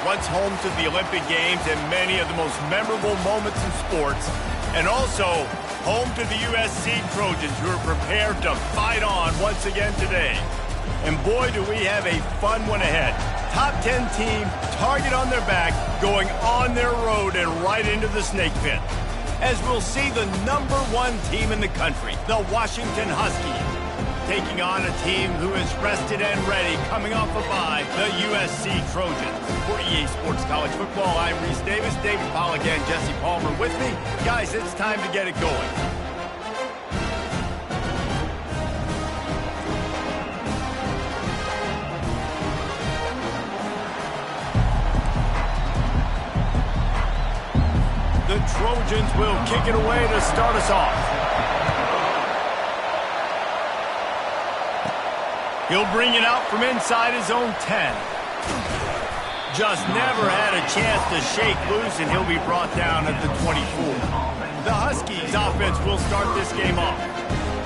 once home to the Olympic Games and many of the most memorable moments in sports, and also home to the USC Trojans, who are prepared to fight on once again today. And boy, do we have a fun one ahead. Top 10 team, target on their back, going on their road and right into the snake pit, as we'll see the #1 team in the country, the Washington Huskies, taking on a team who is rested and ready, coming off a bye, the USC Trojans. For EA Sports College Football, I'm Reese Davis, David Pollock, and Jesse Palmer with me. Guys, it's time to get it going. The Trojans will kick it away to start us off. He'll bring it out from inside his own 10. Just never had a chance to shake loose, and he'll be brought down at the 24. The Huskies offense will start this game off.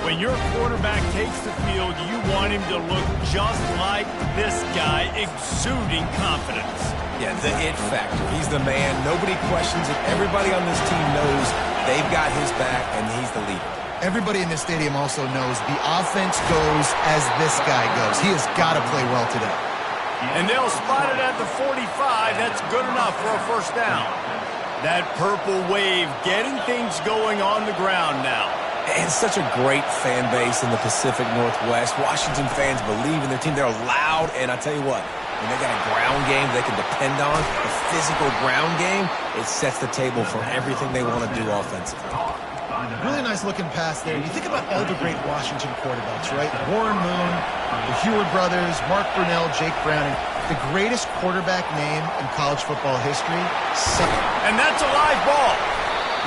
When your quarterback takes the field, you want him to look just like this guy, exuding confidence. Yeah, the it factor. He's the man. Nobody questions it. Everybody on this team knows they've got his back, and he's the leader. Everybody in this stadium also knows the offense goes as this guy goes. He has got to play well today. And they'll spot it at the 45. That's good enough for a first down. That purple wave getting things going on the ground now. It's such a great fan base in the Pacific Northwest. Washington fans believe in their team. They're loud, and I tell you what, when they got a ground game they can depend on, a physical ground game, it sets the table for everything they want to do offensively. Really nice looking pass there. You think about all the great Washington quarterbacks, right? Warren Moon, the Heward brothers, Mark Brunell, Jake Browning. The greatest quarterback name in college football history. And that's a live ball.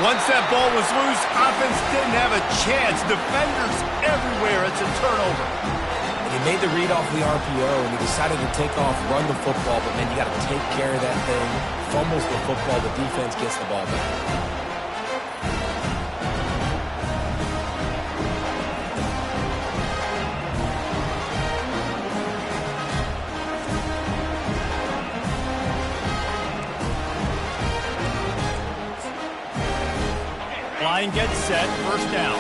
Once that ball was loose, offense didn't have a chance. Defenders everywhere. It's a turnover. He made the read off the RPO, and he decided to take off, run the football, but man, you got to take care of that thing. Fumbles the football, the defense gets the ball back. Line gets set, first down.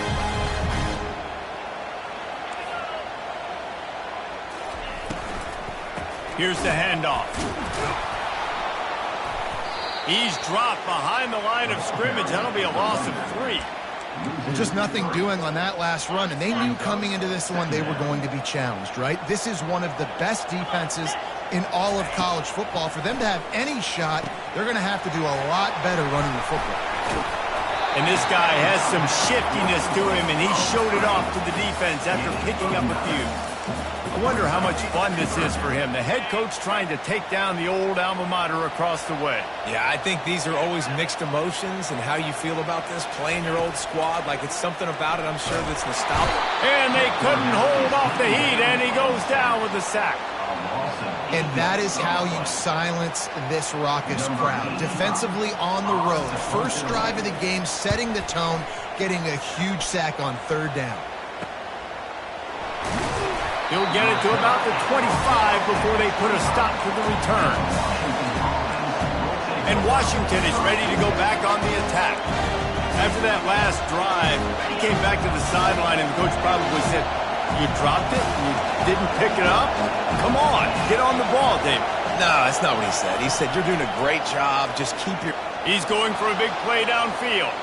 Here's the handoff. He's dropped behind the line of scrimmage. That'll be a loss of 3. Well, just nothing doing on that last run, and they knew coming into this one they were going to be challenged, right? This is one of the best defenses in all of college football. For them to have any shot, they're going to have to do a lot better running the football. And this guy has some shiftiness to him, and he showed it off to the defense after picking up a few. I wonder how much fun this is for him. The head coach trying to take down the old alma mater across the way. Yeah, I think these are always mixed emotions, and how you feel about this, playing your old squad, like it's something about it, I'm sure, that's nostalgic. And they couldn't hold off the heat, and he goes down with a sack. And that is how you silence this raucous crowd. Defensively on the road. First drive of the game, setting the tone, getting a huge sack on third down. He'll get it to about the 25 before they put a stop to the return. And Washington is ready to go back on the attack. After that last drive, he came back to the sideline, and the coach probably said, "You dropped it? You didn't pick it up? Come on, get on the ball, David." No, that's not what he said. He said, "You're doing a great job. Just keep your..." He's going for a big play downfield.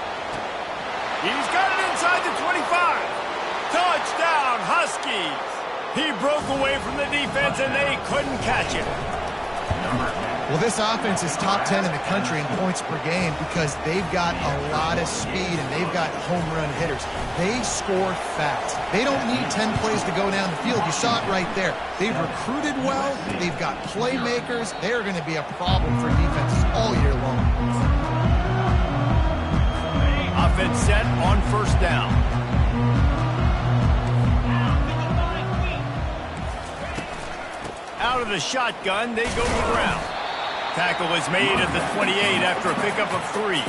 He's got it inside the 25. Touchdown, Huskies. He broke away from the defense, and they couldn't catch it. Well, this offense is top 10 in the country in points per game because they've got a lot of speed and they've got home run hitters. They score fast. They don't need 10 plays to go down the field. You saw it right there. They've recruited well. They've got playmakers. They're going to be a problem for defenses all year long. Offense set on first down. Out of the shotgun, they go to the ground. Tackle is made at the 28 after a pickup of 3.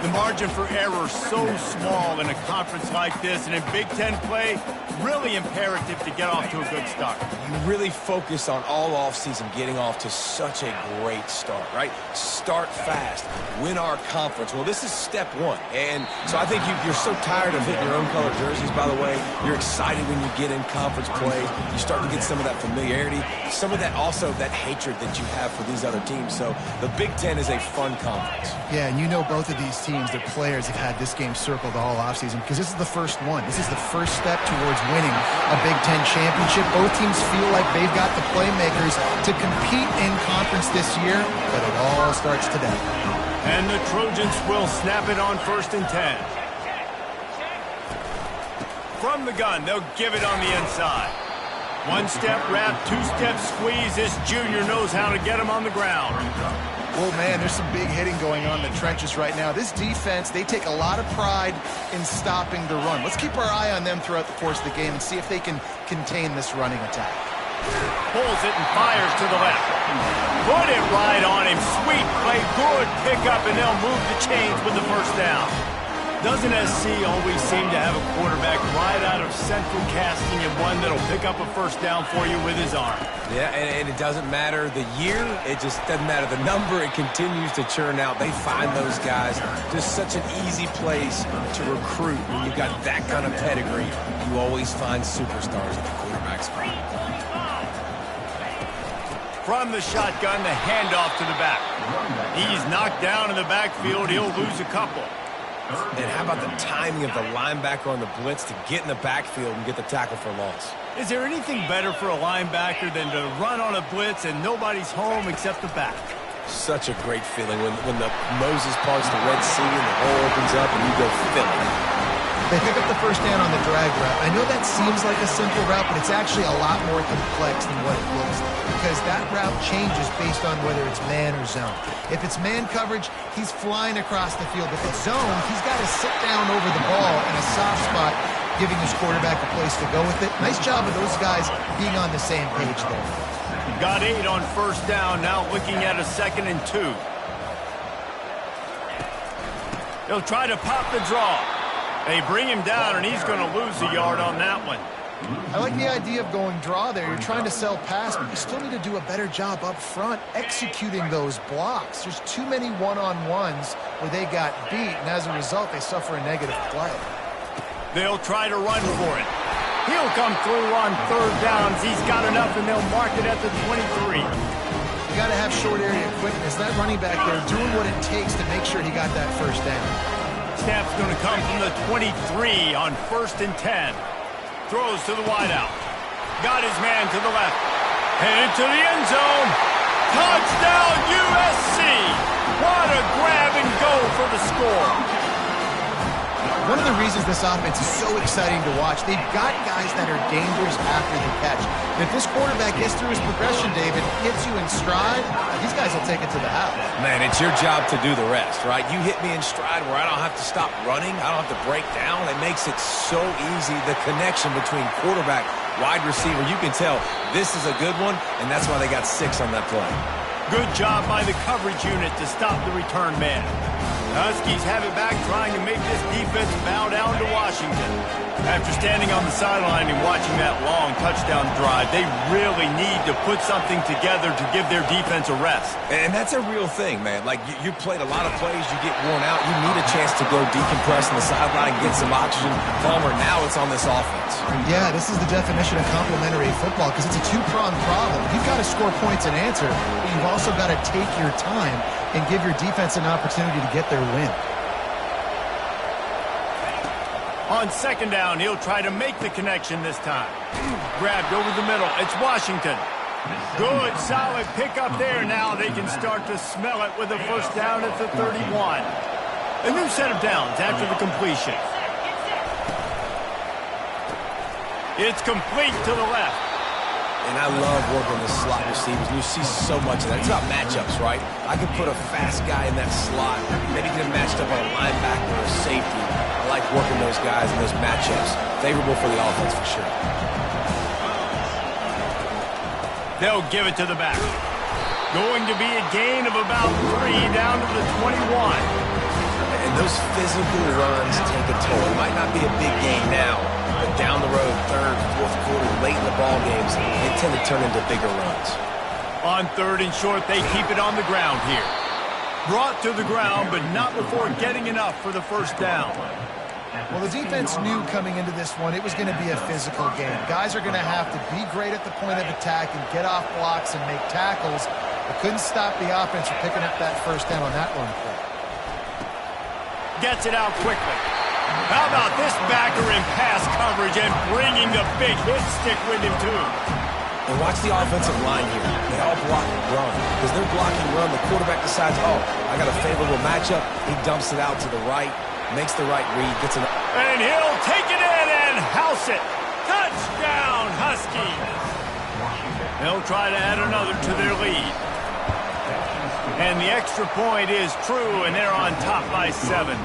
The margin for error so small in a conference like this, and in Big Ten play, really imperative to get off to a good start. You really focus on all offseason getting off to such a great start, right? Start fast, win our conference. Well, this is step 1. And so I think you're so tired of hitting your own color jerseys, by the way. You're excited when you get in conference play. You start to get some of that familiarity, some of that also that hatred that you have for these other teams. So the Big Ten is a fun conference. Yeah, and you know both of these teams, their players have had this game circled all offseason because this is the first one. This is the first step towards winning a Big Ten championship. Both teams feel like they've got the playmakers to compete in conference this year, but it all starts today. And the Trojans will snap it on 1st and 10. From the gun, they'll give it on the inside. 1-step wrap, 2-step squeeze. This junior knows how to get him on the ground. Oh, man, there's some big hitting going on in the trenches right now. This defense, they take a lot of pride in stopping the run. Let's keep our eye on them throughout the course of the game and see if they can contain this running attack. Pulls it and fires to the left. Put it right on him. Sweet play, good pickup, and they'll move the chains with the first down. Doesn't SC always seem to have a quarterback right out of central casting and one that'll pick up a first down for you with his arm? Yeah, and it doesn't matter the year. It just doesn't matter the number. It continues to churn out. They find those guys. Just such an easy place to recruit. When you've got that kind of pedigree, you always find superstars at the quarterback spot. From the shotgun, the handoff to the back. He's knocked down in the backfield. He'll lose a couple. And how about the timing of the linebacker on the blitz to get in the backfield and get the tackle for loss? Is there anything better for a linebacker than to run on a blitz and nobody's home except the back? Such a great feeling when the Moses parts the Red Sea and the hole opens up and you go fill it. They pick up the first down on the drag route. I know that seems like a simple route, but it's actually a lot more complex than what it looks like because that route changes based on whether it's man or zone. If it's man coverage, he's flying across the field. If it's zone, he's got to sit down over the ball in a soft spot, giving his quarterback a place to go with it. Nice job of those guys being on the same page there. Got 8 on first down, now looking at a 2nd and 2. They'll try to pop the draw. They bring him down, and he's going to lose a yard on that one. I like the idea of going draw there. You're trying to sell pass, but you still need to do a better job up front executing those blocks. There's too many one-on-ones where they got beat, and as a result, they suffer a negative play. They'll try to run for it. He'll come through on 3rd downs. He's got enough, and they'll mark it at the 23. You got to have short area quickness. That running back there doing what it takes to make sure he got that first down. Snap's going to come from the 23 on 1st and 10. Throws to the wideout. Got his man to the left. Headed to the end zone. Touchdown USC. What a grab and go for the score. One of the reasons this offense is so exciting to watch, they've got guys that are dangerous after the catch. And if this quarterback gets through his progression, David, hits you in stride, these guys will take it to the house. Man, it's your job to do the rest, right? You hit me in stride where I don't have to stop running. I don't have to break down. It makes it so easy. The connection between quarterback, wide receiver, you can tell this is a good one, and that's why they got 6 on that play. Good job by the coverage unit to stop the return man. Huskies have it back, trying to make this defense bow down to Washington. After standing on the sideline and watching that long touchdown drive, they really need to put something together to give their defense a rest. And that's a real thing, man. Like, you played a lot of plays, you get worn out, you need a chance to go decompress on the sideline, get some oxygen. Palmer, now it's on this offense. Yeah, this is the definition of complementary football because it's a two-pronged problem. You've got to score points and answer, but you've also got to take your time and give your defense an opportunity to get their win. On 2nd down, he'll try to make the connection this time. Grabbed over the middle. It's Washington. Good, solid pickup there. Now they can start to smell it with a first down at the 31. A new set of downs after the completion. It's complete to the left. And I love working the slot receivers. You see so much of that. It's about matchups, right? I can put a fast guy in that slot. Maybe get him matched up on a linebacker or a safety. I like working those guys in those matchups. Favorable for the offense for sure. They'll give it to the back. Going to be a gain of about 3 down to the 21. And those physical runs take a toll. It might not be a big game now, but down the road, third, fourth quarter, late in the ball games, they tend to turn into bigger runs. On 3rd and short, they keep it on the ground here. Brought to the ground, but not before getting enough for the first down. Well, the defense knew coming into this one it was going to be a physical game. Guys are going to have to be great at the point of attack and get off blocks and make tackles. But couldn't stop the offense from picking up that first down on that run play. Gets it out quickly. How about this backer in pass coverage and bringing the big hit stick with him, too. And watch the offensive line here. They all block and run. Because they're blocking run, the quarterback decides, oh, I got a favorable matchup. He dumps it out to the right, makes the right read, gets an... And he'll take it in and house it. Touchdown, Huskies. They'll try to add another to their lead. And the extra point is true, and they're on top by 7.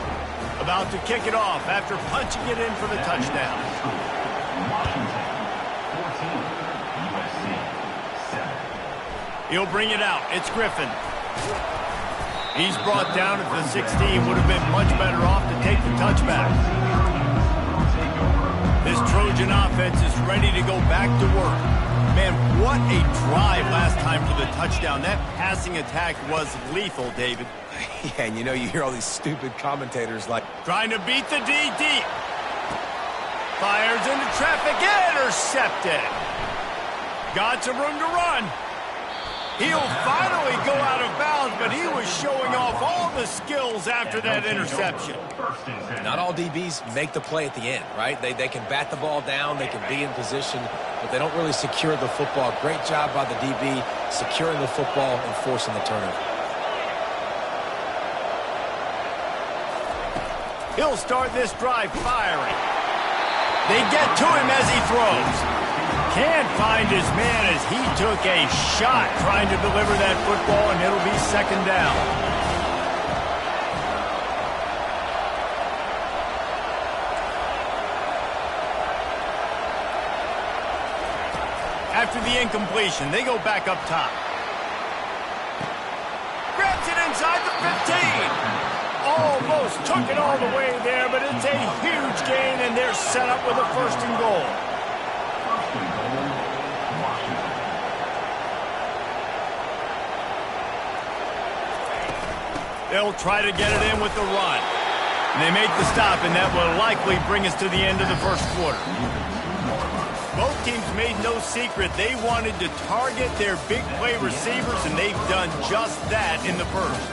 About to kick it off after punching it in for the touchdown. He'll bring it out. It's Griffin. He's brought down at the 16. Would have been much better off to take the touchback. This Trojan offense is ready to go back to work. Man, what a drive last time for the touchdown. That passing attack was lethal, David. Yeah, and you know, you hear all these stupid commentators like... Trying to beat the D deep. Fires into traffic. Intercepted. Got some room to run. He'll finally go out of bounds, but he was showing off all the skills after that interception. Not all DBs make the play at the end, right? They can bat the ball down, they can be in position, but they don't really secure the football. Great job by the DB securing the football and forcing the turnover. He'll start this drive firing. They get to him as he throws. Can't find his man as he took a shot trying to deliver that football, and it'll be 2nd down. After the incompletion, they go back up top. Grabs it inside the 15. Almost took it all the way there, but it's a huge gain, and they're set up with a 1st and goal. They'll try to get it in with the run. They make the stop, and that will likely bring us to the end of the 1st quarter. Both teams made no secret they wanted to target their big play receivers, and they've done just that in the 1st.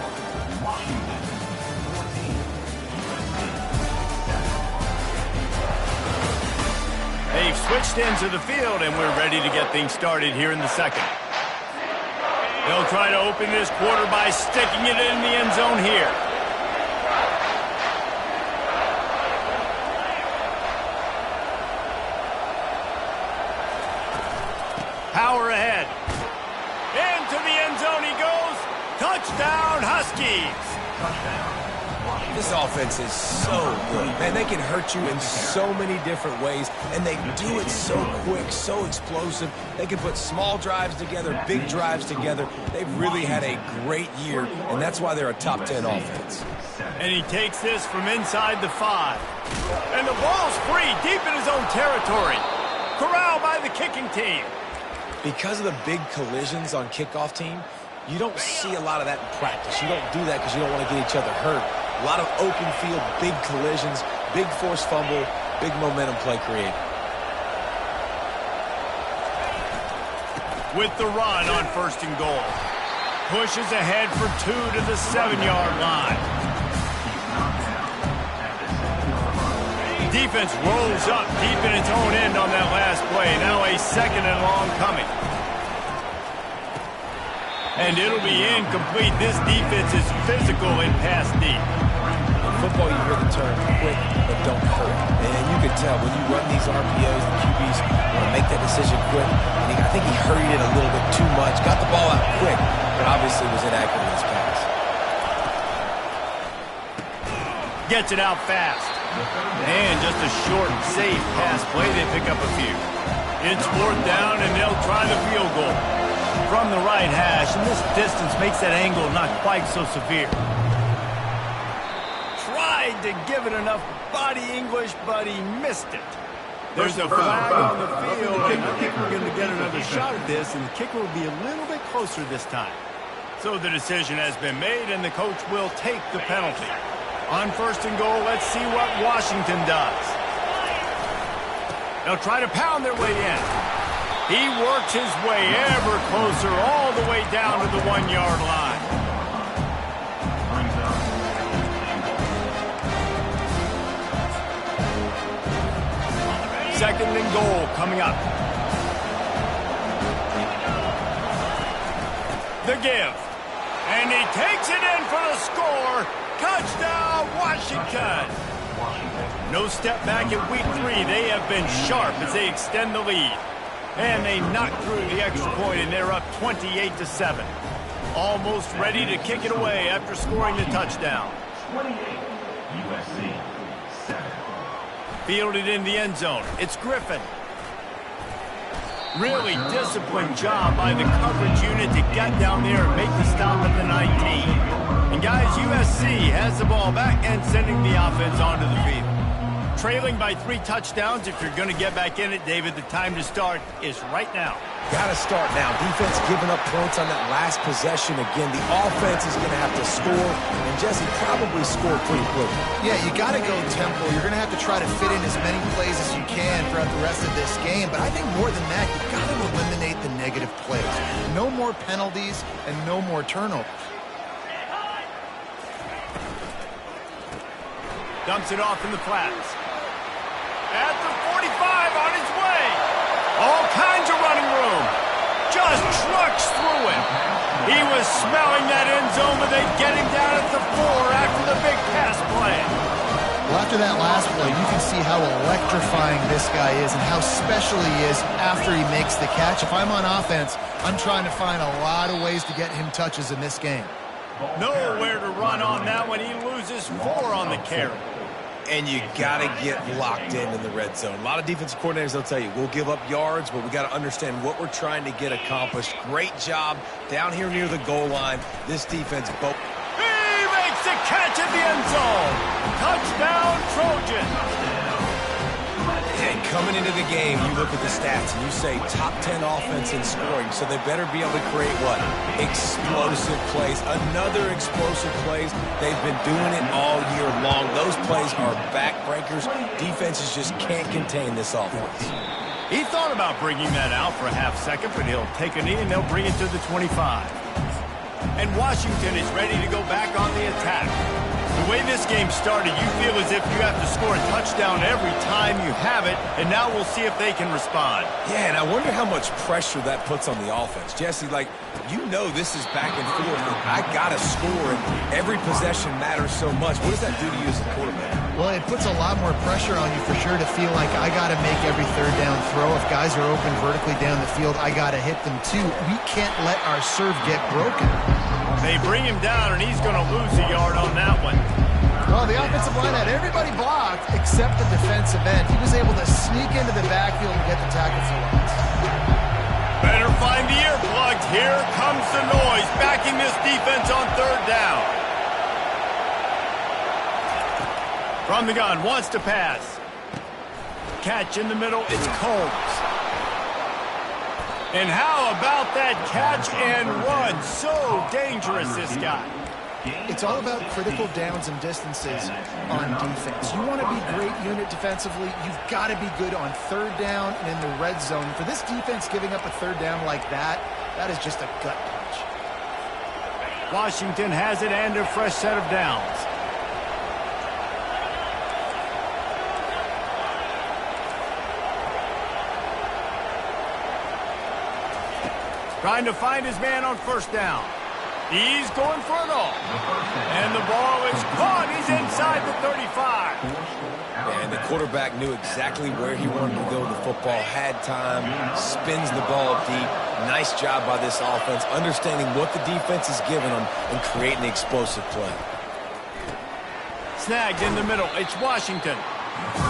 They've switched into the field, and we're ready to get things started here in the 2nd. They'll try to open this quarter by sticking it in the end zone here. Power ahead. Into the end zone he goes. Touchdown, Huskies. This offense is so good. Man, they can hurt you in so many different ways, and they do it so quick, so explosive. They can put small drives together, big drives together. They've really had a great year, and that's why they're a top 10 offense. And he takes this from inside the 5. And the ball's free, deep in his own territory. Corralled by the kicking team. Because of the big collisions on kickoff team, you don't see a lot of that in practice. You don't do that because you don't want to get each other hurt. A lot of open field, big collisions, big forced fumble, big momentum play created. With the run on 1st and goal. Pushes ahead for 2 to the 7-yard line. Defense rolls up deep in its own end on that last play. Now a 2nd and long coming. And it'll be incomplete. This defense is physical in pass deep. In football, you hear the term quick but don't hurt. And you can tell when you run these RPOs, the QBs want to make that decision quick. And I think he hurried it a little bit too much. Got the ball out quick, but obviously was inaccurate in his pass. Gets it out fast. And just a short, safe pass play. They pick up a few. It's 4th down, and they'll try the field goal. from the right hash, and this distance makes that angle not quite so severe. Tried to give it enough body English, but he missed it. There's a flag on the field, and I think we're going to get another shot at this, and the kicker will be a little bit closer this time. So the decision has been made, and the coach will take the penalty. On first and goal, let's see what Washington does. They'll try to pound their way in. He works his way ever closer all the way down to the 1-yard line. Second and goal coming up. The give. And he takes it in for the score. Touchdown, Washington. No step back in week 3. They have been sharp as they extend the lead. And they knock through the extra point, and they're up 28-7. Almost ready to kick it away after scoring the touchdown. 28, USC, 7. Fielded in the end zone. It's Griffin. Really disciplined job by the coverage unit to get down there and make the stop at the 19. And guys, USC has the ball back and sending the offense onto the field. Trailing by 3 touchdowns. If you're going to get back in it, David, the time to start is right now. Got to start now. Defense giving up points on that last possession. Again, the offense is going to have to score, and Jesse probably scored pretty quickly. Yeah, you got to go tempo. You're going to have to try to fit in as many plays as you can throughout the rest of this game. But I think more than that, you've got to eliminate the negative plays. No more penalties and no more turnovers. Dumps it off in the flats. At the 45 on his way. All kinds of running room. Just trucks through him. He was smelling that end zone, but they get him down at the 4 after the big pass play. Well, after that last play, you can see how electrifying this guy is and how special he is after he makes the catch. If I'm on offense, I'm trying to find a lot of ways to get him touches in this game. Nowhere to run on that one. He loses 4 on the carry. And you got to get locked in the red zone. A lot of defensive coordinators, they'll tell you, we'll give up yards, but we got to understand what we're trying to get accomplished. Great job down here near the goal line. This defense both. He makes the catch at the end zone. Touchdown, Trojan. And coming into the game, you look at the stats and you say top 10 offense in scoring, so they better be able to create what? Explosive plays. Another explosive plays. They've been doing it all year long. Those plays are backbreakers. Defenses just can't contain this offense. He thought about bringing that out for a half second, but he'll take a knee and they'll bring it to the 25. And Washington is ready to go back on the attack. The way this game started, you feel as if you have to score a touchdown every time you have it, and now we'll see if they can respond. Yeah, and I wonder how much pressure that puts on the offense. Jesse, like, you know this is back and forth. I got to score, and every possession matters so much. What does that do to you as a quarterback? Well, it puts a lot more pressure on you for sure to feel like I got to make every third down throw. If guys are open vertically down the field, I got to hit them too. We can't let our serve get broken. They bring him down, and he's going to lose a yard on that one. Well, the offensive line had everybody blocked except the defensive end. He was able to sneak into the backfield and get the tackle for loss. Better find the earplugs. Here comes the noise, backing this defense on third down. From the gun, wants to pass. Catch in the middle, it's Combs. And how about that catch and run? So dangerous, this guy. It's all about critical downs and distances on defense. You want to be great unit defensively, you've got to be good on third down and in the red zone. For this defense giving up a third down like that, that is just a gut punch. Washington has it and a fresh set of downs. Trying to find his man on first down. He's going for it all. And the ball is caught. He's inside the 35. And the quarterback knew exactly where he wanted to go with the football, had time, spins the ball deep. Nice job by this offense, understanding what the defense is giving them and creating the explosive play. Snagged in the middle. It's Washington.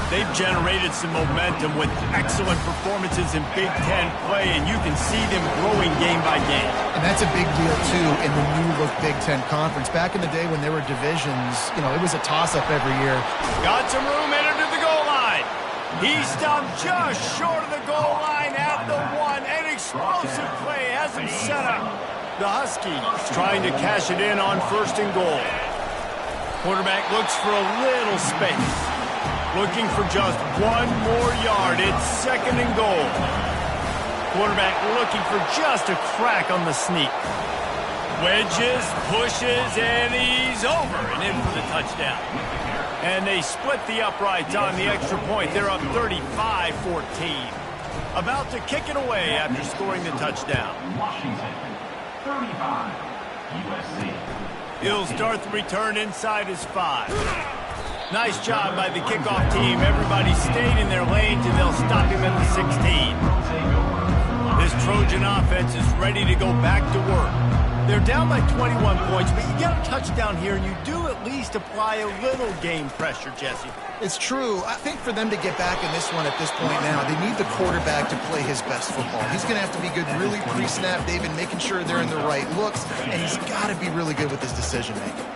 They've generated some momentum with excellent performances in Big Ten play, and you can see them growing game by game. And that's a big deal, too, in the new-look Big Ten Conference. Back in the day when there were divisions, it was a toss-up every year. Got some room headed to the goal line. He stopped just short of the goal line at the 1. An explosive play has him set up. The Huskies trying to cash it in on 1st and goal. Quarterback looks for a little space. Looking for just 1 more yard. It's 2nd and goal. Quarterback looking for just a crack on the sneak. Wedges, pushes, and he's over and in for the touchdown. And they split the uprights on the extra point. They're up 35-14. About to kick it away after scoring the touchdown. Washington, 35, USC. He'll start the return inside his 5. Nice job by the kickoff team. Everybody stayed in their lanes, and they'll stop him at the 16. This Trojan offense is ready to go back to work. They're down by 21 points, but you get a touchdown here, and you do at least apply a little game pressure, Jesse. It's true. I think for them to get back in this one at this point now, they need the quarterback to play his best football. He's going to have to be good really pre-snap, David, making sure they're in the right looks, and he's got to be really good with his decision-making.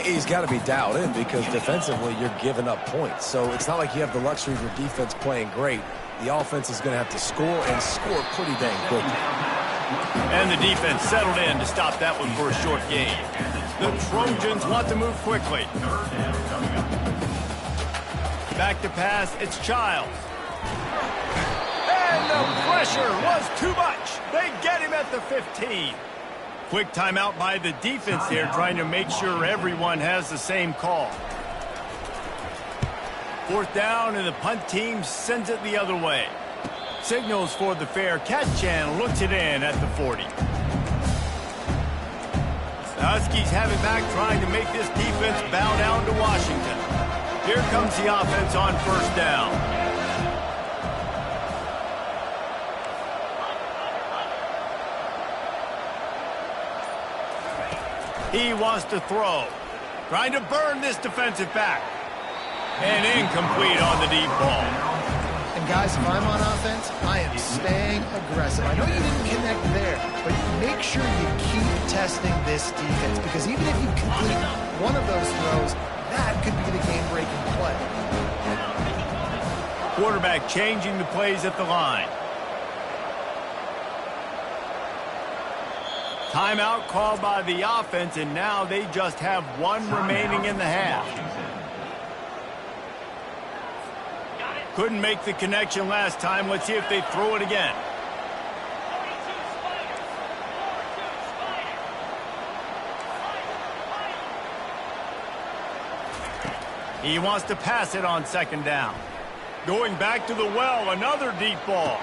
He's got to be dialed in because defensively you're giving up points. So it's not like you have the luxury of your defense playing great. The offense is going to have to score and score pretty dang quickly. And the defense settled in to stop that one for a short gain. The Trojans want to move quickly. Back to pass, it's Childs. And the pressure was too much. They get him at the 15. Quick timeout by the defense there, trying to make sure everyone has the same call. 4th down, and the punt team sends it the other way. Signals for the fair catch and looks it in at the 40. The Huskies have it back, trying to make this defense bow down to Washington. Here comes the offense on 1st down. He wants to throw. Trying to burn this defensive back. And incomplete on the deep ball. And guys, if I'm on offense, I am staying aggressive. I know you didn't connect there, but make sure you keep testing this defense, because even if you complete one of those throws, that could be the game-breaking play. Quarterback changing the plays at the line. Timeout called by the offense, and now they just have 1 remaining in the half. Couldn't make the connection last time. Let's see if they throw it again. He wants to pass it on 2nd down. Going back to the well, another deep ball.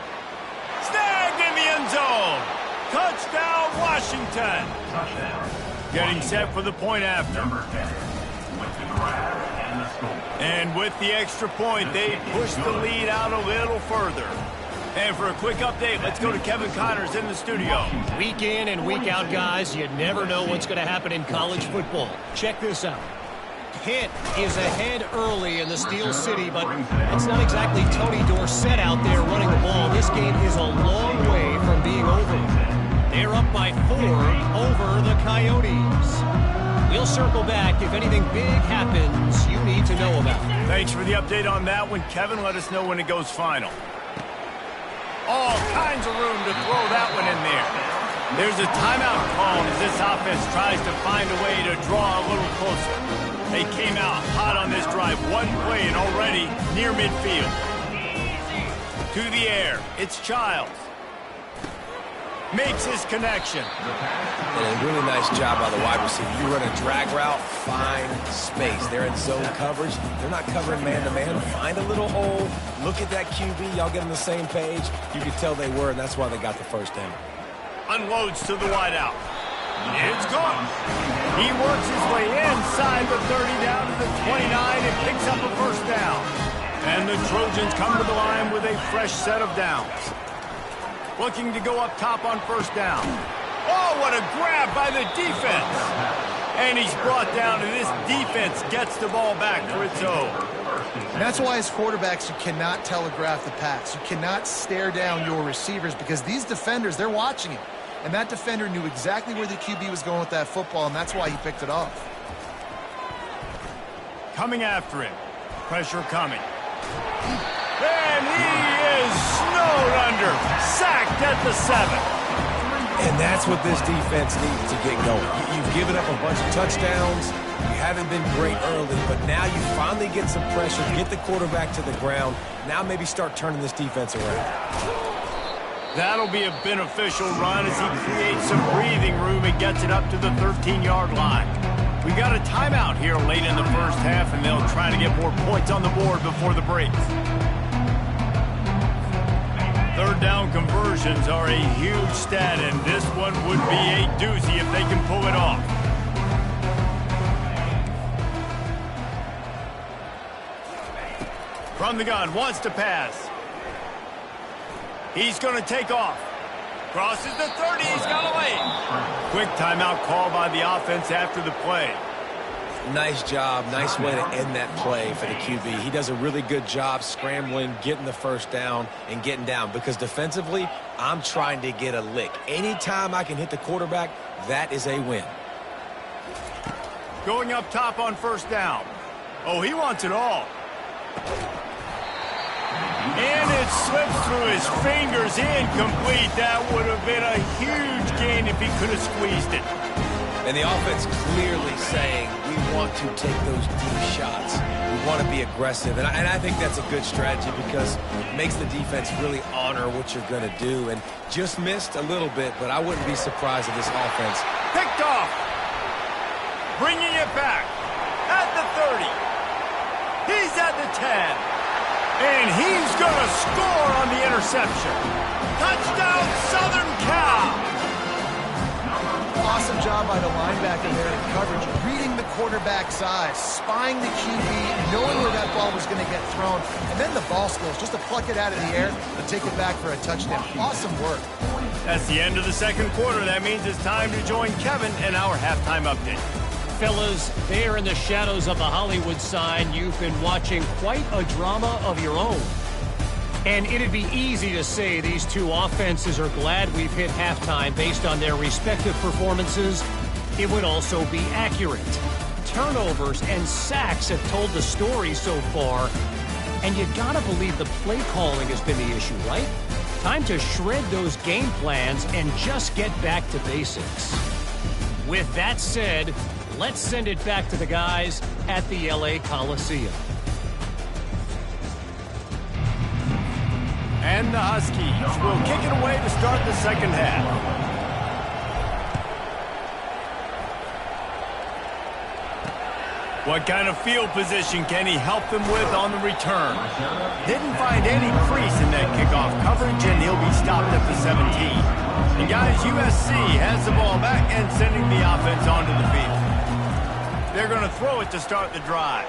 Snagged in the end zone. Touchdown, Washington. Touchdown. Getting set for the point after. Number 10, with the grab and the score. And with the extra point, they push the lead out a little further. And for a quick update, let's go to Kevin Connors in the studio. Week in and week out, guys, you never know what's going to happen in college football. Check this out. Pitt is ahead early in the Steel City, but it's not exactly Tony Dorsett out there running the ball. This game is a long way from being over. They're up by 4 over the Coyotes. We'll circle back if anything big happens you need to know about. Thanks for the update on that one, Kevin. Let us know when it goes final. All kinds of room to throw that one in there. There's a timeout called as this offense tries to find a way to draw a little closer. They came out hot on this drive. 1 play and already near midfield. To the air, it's Childs. Makes his connection. And a really nice job by the wide receiver. You run a drag route, find space. They're in zone coverage. They're not covering man-to-man. Find a little hole. Look at that QB. Y'all get on the same page. You could tell they were, and that's why they got the 1st down. Unloads to the wideout. It's gone. He works his way inside the 30 down to the 29 and picks up a 1st down. And the Trojans come to the line with a fresh set of downs. Looking to go up top on 1st down. Oh, what a grab by the defense. And he's brought down, and this defense gets the ball back for its own. that's why as quarterbacks, you cannot telegraph the pass. You cannot stare down your receivers because these defenders, they're watching it. And that defender knew exactly where the QB was going with that football, and that's why he picked it off. Coming after him. Pressure coming. And he is snowed under. Sacked at the 7. And that's what this defense needs to get going. You've given up a bunch of touchdowns. You haven't been great early, but now you finally get some pressure, get the quarterback to the ground. Now maybe start turning this defense around. That'll be a beneficial run as he creates some breathing room and gets it up to the 13-yard line. We've got a timeout here late in the first half, and they'll try to get more points on the board before the break. Third down conversions are a huge stat, and this one would be a doozy if they can pull it off. From the gun, wants to pass. He's going to take off. Crosses the 30, he's got away. Quick timeout call by the offense after the play. Nice job. Nice way to end that play for the QB. He does a really good job scrambling, getting the first down, and getting down. Because defensively, I'm trying to get a lick. Anytime I can hit the quarterback, that is a win. Going up top on first down. Oh, he wants it all. And it slips through his fingers, incomplete. That would have been a huge gain if he could have squeezed it. And the offense clearly saying, we want to take those deep shots. We want to be aggressive. And I think that's a good strategy because it makes the defense really honor what you're going to do. And just missed a little bit, but I wouldn't be surprised if this offense picked off. Bringing it back at the 30. He's at the 10. And he's going to score on the interception. Touchdown, Southern Cal. Awesome job by the linebacker there in coverage, reading the quarterback's eyes, spying the QB, knowing where that ball was going to get thrown, and then the ball skills, just to pluck it out of the air and take it back for a touchdown. Awesome work. That's the end of the second quarter. That means it's time to join Kevin in our halftime update. Fellas, there in the shadows of the Hollywood sign, you've been watching quite a drama of your own. And it'd be easy to say these two offenses are glad we've hit halftime based on their respective performances. It would also be accurate. Turnovers and sacks have told the story so far. And you gotta believe the play calling has been the issue, right? Time to shred those game plans and just get back to basics. With that said, let's send it back to the guys at the LA Coliseum. And the Huskies will kick it away to start the second half. What kind of field position can he help them with on the return? Didn't find any crease in that kickoff coverage, and he'll be stopped at the 17. And guys, USC has the ball back and sending the offense onto the field. They're going to throw it to start the drive.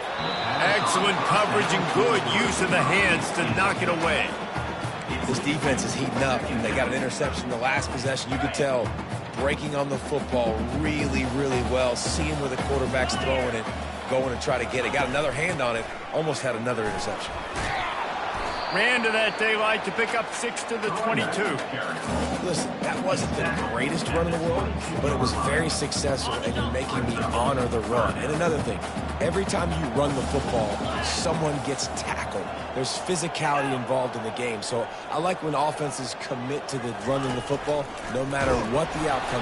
Excellent coverage and good use of the hands to knock it away. This defense is heating up. They got an interception in the last possession. You could tell breaking on the football really, really well, seeing where the quarterback's throwing it, going to try to get it. Got another hand on it, almost had another interception. Ran to that daylight to pick up 6 to the 22. Listen, that wasn't the greatest run in the world, but it was very successful, and you're making me honor the run. And another thing, every time you run the football, someone gets tackled. There's physicality involved in the game. So I like when offenses commit to the running the football, no matter what the outcome is.